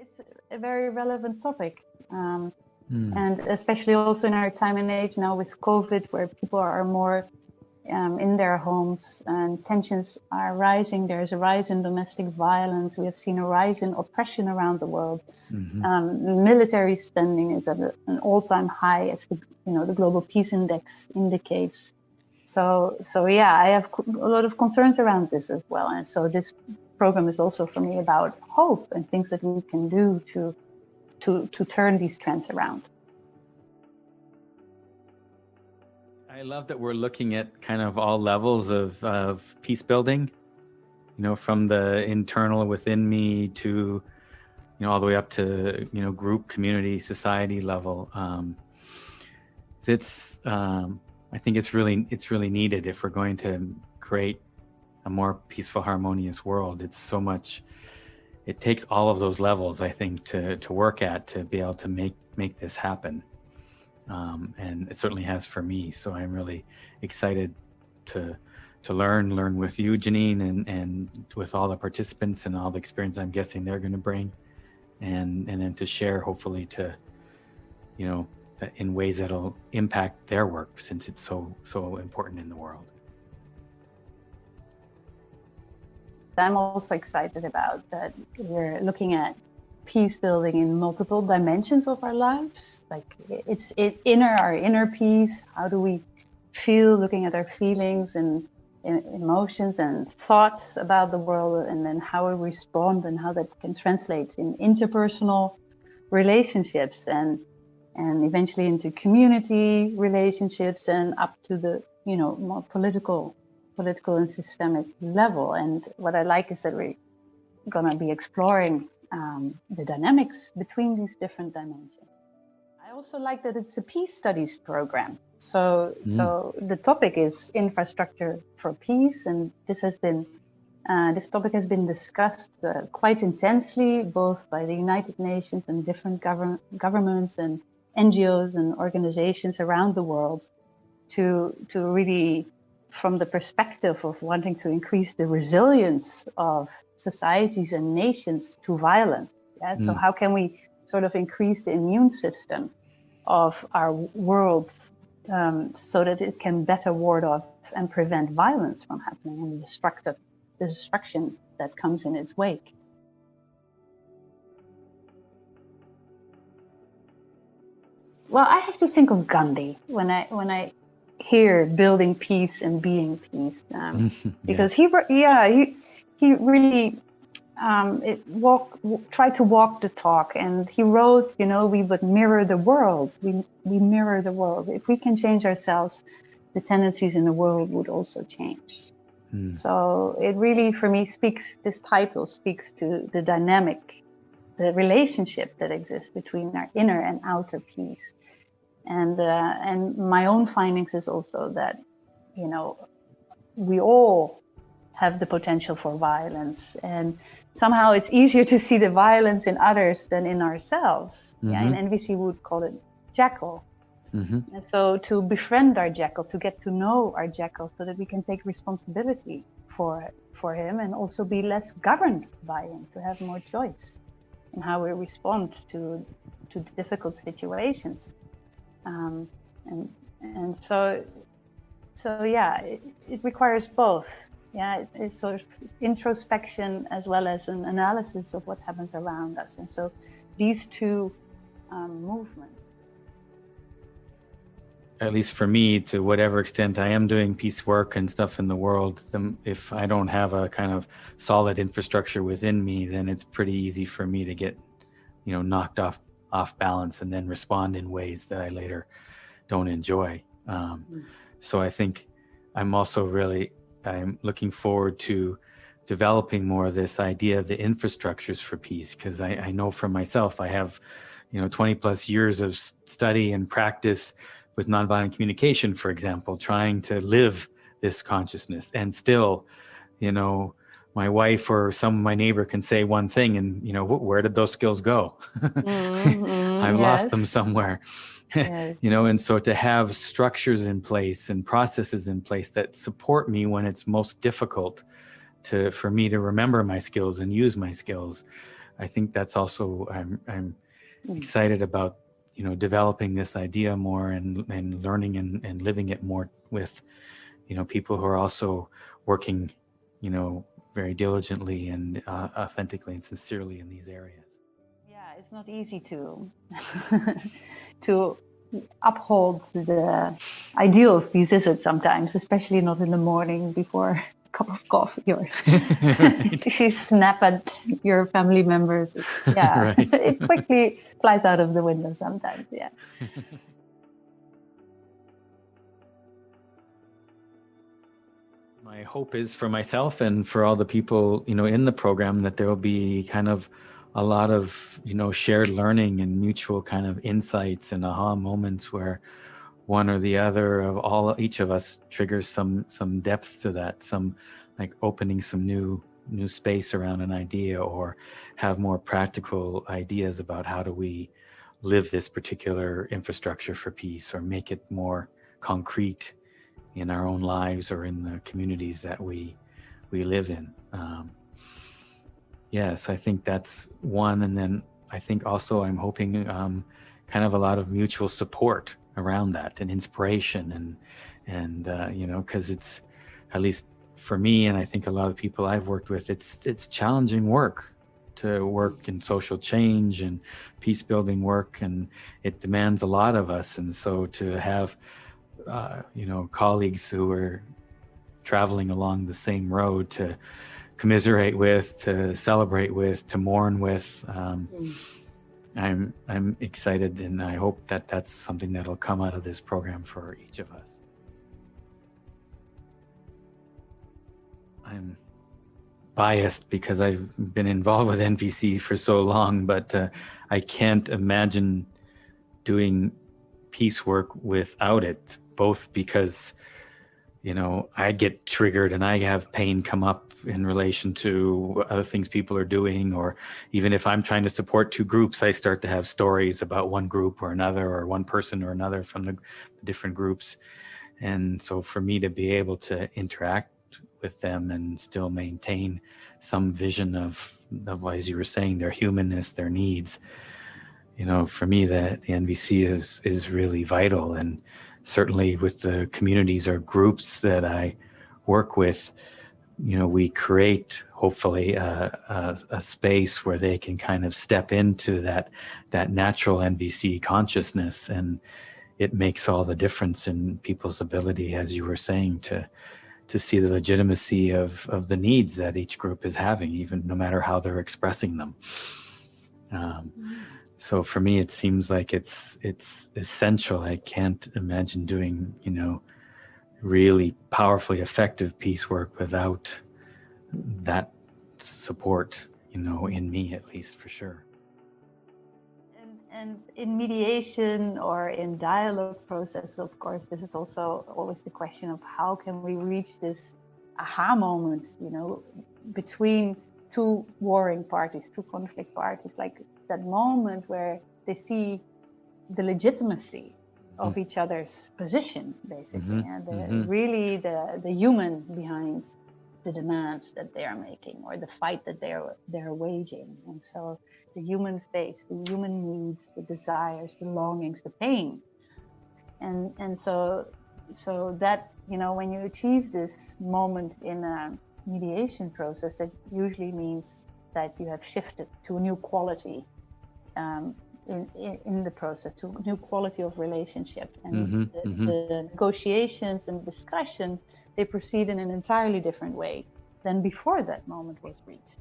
It's a very relevant topic. And especially also in our time and age now with COVID, where people are more in their homes and tensions are rising. There's a rise in domestic violence. We have seen a rise in oppression around the world. Military spending is at an all-time high, as the Global Peace Index indicates. So yeah, I have a lot of concerns around this as well. And so this program is also for me about hope and things that we can do to turn these trends around. I love that we're looking at kind of all levels of peace building, from the internal within me to, all the way up to, group, community, society level. I think it's really needed if we're going to create a more peaceful, harmonious world. It takes all of those levels, I think, to work at, to be able to make this happen. And it certainly has for me. So I'm really excited to learn with you, Jeannine, and with all the participants and all the experience I'm guessing they're going to bring, and then to share, hopefully, to, in ways that'll impact their work, since it's so important in the world. I'm also excited about that we're looking at peace building in multiple dimensions of our lives. Like our inner peace. How do we feel, looking at our feelings and emotions and thoughts about the world, and then how we respond and how that can translate in interpersonal relationships and eventually into community relationships and up to the, more political and systemic level. And what I like is that we're going to be exploring the dynamics between these different dimensions. I also like that it's a peace studies program. So the topic is infrastructure for peace, and this topic has been discussed quite intensely, both by the United Nations and different governments and NGOs and organizations around the world, to really, from the perspective of wanting to increase the resilience of societies and nations to violence. Yeah? So how can we sort of increase the immune system of our world so that it can better ward off and prevent violence from happening and the destruction that comes in its wake. Well, I have to think of Gandhi when I hear building peace and being peace, because he really tried to walk the talk, and he wrote, we would mirror the world. We mirror the world. If we can change ourselves, the tendencies in the world would also change. So it really, for me, this title speaks to the dynamic, the relationship that exists between our inner and outer peace. And my own findings is also that, we all have the potential for violence, and somehow it's easier to see the violence in others than in ourselves. Yeah, in NVC we would call it jackal. And so to befriend our jackal, to get to know our jackal, so that we can take responsibility for him and also be less governed by him, to have more choice in how we respond to difficult situations. And so yeah, it requires both. Yeah, it's sort of introspection as well as an analysis of what happens around us. And so these two movements. At least for me, to whatever extent I am doing peace work and stuff in the world, if I don't have a kind of solid infrastructure within me, then it's pretty easy for me to get, knocked off balance and then respond in ways that I later don't enjoy. So I think I'm looking forward to developing more of this idea of the infrastructures for peace, because I know for myself, I have, 20 plus years of study and practice with nonviolent communication, for example, trying to live this consciousness. And still, my wife or my neighbor can say one thing and, where did those skills go? I've lost them somewhere. Yes. And so to have structures in place and processes in place that support me when it's most difficult for me to remember my skills and use my skills, I think that's also, I'm excited about, developing this idea more and learning and living it more with, people who are also working, very diligently and authentically and sincerely in these areas. Yeah, it's not easy to to uphold the ideal of peace, is it sometimes, especially not in the morning before a cup of coffee or if you snap at your family members. Yeah, Right. it quickly flies out of the window sometimes. Yeah. My hope is for myself and for all the people, in the program, that there will be kind of a lot of, shared learning and mutual kind of insights and aha moments where one or the other of each of us triggers some depth to that, some like opening some new space around an idea, or have more practical ideas about how do we live this particular infrastructure for peace, or make it more concrete in our own lives or in the communities that we live in. So I think that's one. And then I think also I'm hoping kind of a lot of mutual support around that, and inspiration, and because it's, at least for me, and I think a lot of people I've worked with, it's challenging work to work in social change and peace building work, and it demands a lot of us. And so to have colleagues who are traveling along the same road to commiserate with, to celebrate with, to mourn with, I'm excited, and I hope that that's something that'll come out of this program for each of us. I'm biased because I've been involved with NVC for so long, but I can't imagine doing peace work without it, both because I get triggered and I have pain come up in relation to other things people are doing, or even if I'm trying to support two groups, I start to have stories about one group or another, or one person or another from the different groups. And so for me to be able to interact with them and still maintain some vision of, as you were saying, their humanness, their needs, for me, the NVC is really vital. And certainly with the communities or groups that I work with, we create, hopefully, a space where they can kind of step into that natural NVC consciousness, and it makes all the difference in people's ability, as you were saying, to see the legitimacy of the needs that each group is having, even no matter how they're expressing them. So for me, it seems like it's essential. I can't imagine doing, really powerfully effective peace work without that support, in me, at least, for sure. And in mediation or in dialogue process, of course, this is also always the question of how can we reach this aha moment, between two warring parties, two conflict parties, like that moment where they see the legitimacy of each other's position, basically, and really the human behind the demands that they are making, or the fight that they're waging. And so the human face, the human needs, the desires, the longings, the pain, and so that when you achieve this moment in a mediation process, that usually means that you have shifted to a new quality in the process, to a new quality of relationship, and the negotiations and discussions, they proceed in an entirely different way than before that moment was reached.